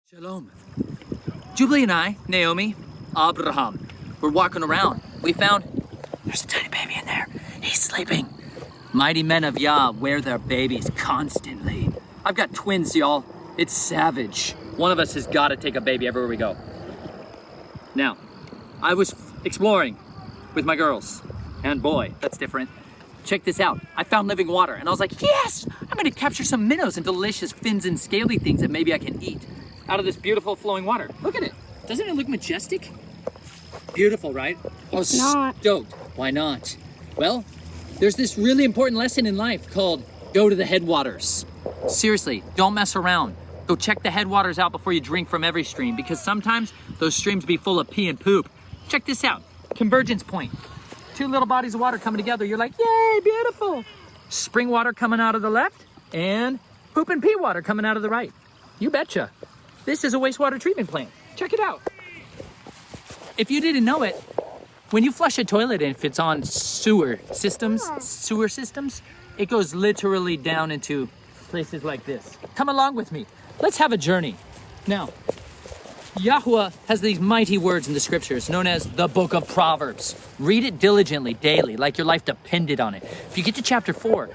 Shalom. Jubilee and I, Naomi, Abraham, we're walking around. We found there's a tiny baby in there. He's sleeping. Mighty men of Yah wear their babies constantly. I've got twins, y'all. It's savage. One of us has got to take a baby everywhere we go. Now, I was exploring with my girls, and boy, that's different. Check this out. I found living water, and I was like, yes, I'm gonna capture some minnows and delicious fins and scaly things that maybe I can eat out of this beautiful flowing water. Look at it. Doesn't it look majestic? Beautiful, right? I was stoked. Why not? Well, there's this really important lesson in life called go to the headwaters. Seriously, don't mess around. Go check the headwaters out before you drink from every stream, because sometimes those streams be full of pee and poop. Check this out. Convergence point. Two little bodies of water coming together. You're like, yay, beautiful. Spring water coming out of the left and poop and pee water coming out of the right. You betcha. This is a wastewater treatment plant. Check it out. If you didn't know it, when you flush a toilet and if it's on sewer systems, it goes literally down into places like this. Come along with me. Let's have a journey. Now, Yahweh has these mighty words in the scriptures known as the book of Proverbs. Read it diligently, daily, like your life depended on it. If you get to chapter 4,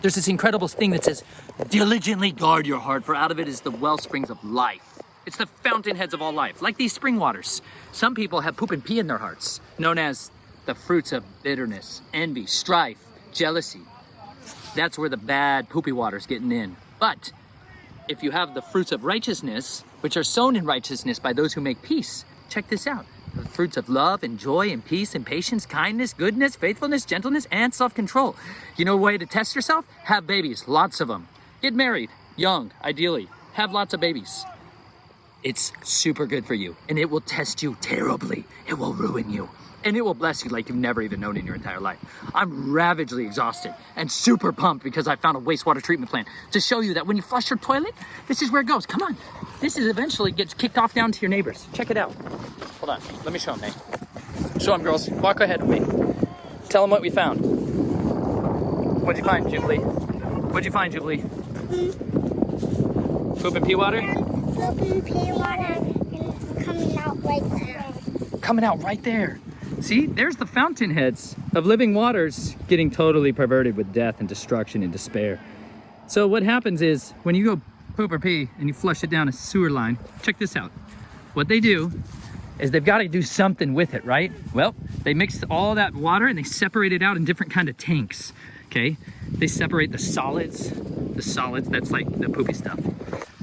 there's this incredible thing that says, diligently guard your heart, for out of it is the well springs of life. It's the fountainheads of all life, like these spring waters. Some people have poop and pee in their hearts, known as the fruits of bitterness, envy, strife, jealousy. That's where the bad poopy water's getting in. But if you have the fruits of righteousness, which are sown in righteousness by those who make peace, check this out. The fruits of love and joy and peace and patience, kindness, goodness, faithfulness, gentleness, and self-control. You know a way to test yourself? Have babies, lots of them. Get married, young, ideally. Have lots of babies. It's super good for you, and it will test you terribly. It will ruin you, and it will bless you like you've never even known in your entire life. I'm ravagely exhausted and super pumped because I found a wastewater treatment plant to show you that when you flush your toilet, this is where it goes. Come on. This is eventually gets kicked off down to your neighbors. Check it out. Hold on. Let me show them, Nate. Show them, girls. Walk ahead with me. Tell them what we found. What'd you find, Jubilee? What'd you find, Jubilee? Poop and pee water? Poop and pee water and coming out right there. Coming out right there. See, there's the fountainheads of living waters getting totally perverted with death and destruction and despair. So what happens is when you go poop or pee and you flush it down a sewer line, check this out. What they do is they've got to do something with it, right? Well, they mix all that water and they separate it out in different kind of tanks, okay? They separate the solids, that's like the poopy stuff.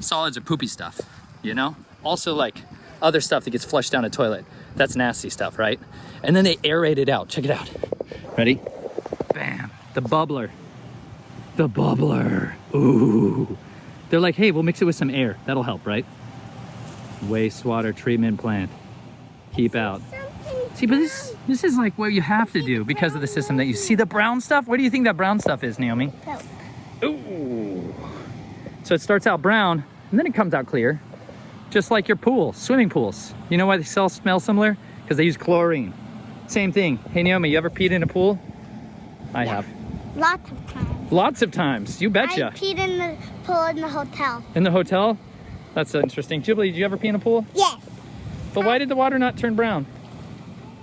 Solids are poopy stuff, you know? Also like other stuff that gets flushed down a toilet. That's nasty stuff, right? And then they aerate it out. Check it out. Ready? Bam. The bubbler. The bubbler. Ooh. They're like, hey, we'll mix it with some air. That'll help, right? Wastewater treatment plant. Keep out. See, but this is like what you have to do because of the system that you see. The brown stuff? What do you think that brown stuff is, Naomi? Ooh. So it starts out brown and then it comes out clear. Just like your pool, swimming pools. You know why they smell similar? Because they use chlorine. Same thing. Hey, Naomi, you ever peed in a pool? I have. Lots of times. Lots of times. You betcha. I peed in the pool in the hotel. In the hotel? That's interesting. Jubilee, did you ever pee in a pool? Yes. But why did the water not turn brown?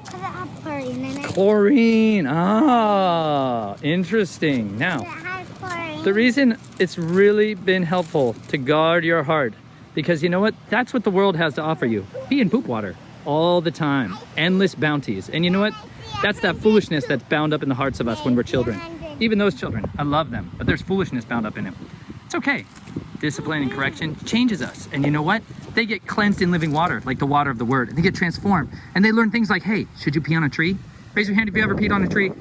Because it had chlorine in it. Chlorine. Ah, interesting. Now, It has chlorine. the reason it's really been helpful to guard your heart, because you know what? That's what the world has to offer you. Pee and poop water all the time. Endless bounties. And you know what? That's that foolishness that's bound up in the hearts of us when we're children. Even those children, I love them, but there's foolishness bound up in them. It's okay. Discipline and correction changes us. And you know what? They get cleansed in living water, like the water of the word. And they get transformed. And they learn things like, hey, should you pee on a tree? Raise your hand if you ever peed on a tree.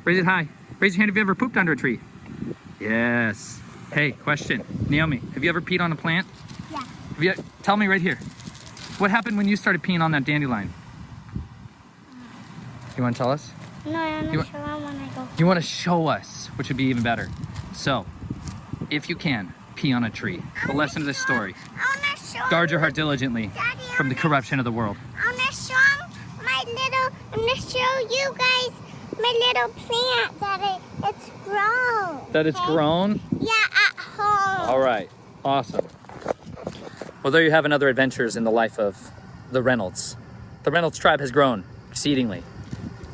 Raise it high. Raise your hand if you ever pooped under a tree. Yes. Hey, question. Naomi, have you ever peed on a plant? Yeah. Tell me right here. What happened when you started peeing on that dandelion? You want to tell us? No, I'm not sure when I go. You want to show us, which would be even better. So, if you can, pee on a tree. The lesson of this story. Guard your heart diligently from the corruption of the world. I'm going to show you guys my little plant that it's grown. That it's grown? Yeah, at home. All right. Awesome. Well, there you have another adventures in the life of the Reynolds. The Reynolds tribe has grown exceedingly.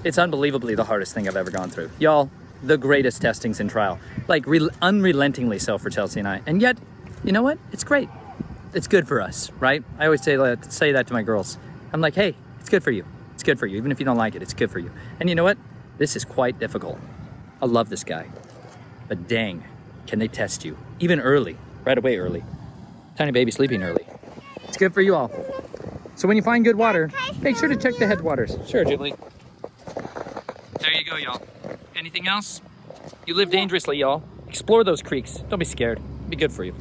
It's unbelievably the hardest thing I've ever gone through. Y'all, the greatest testings in trial. Like unrelentingly so for Chelsea and I. And yet, you know what? It's great. It's good for us, right? I always say that to my girls. I'm like, hey, it's good for you. It's good for you. Even if you don't like it, it's good for you. And you know what? This is quite difficult. I love this guy. But dang, can they test you? Even early, right away early. Tiny baby sleeping early. It's good for you all. So when you find good water, make sure to check the headwaters. Sure, Jubilee. There you go, y'all. Anything else? You live dangerously, y'all. Explore those creeks. Don't be scared. It'll be good for you.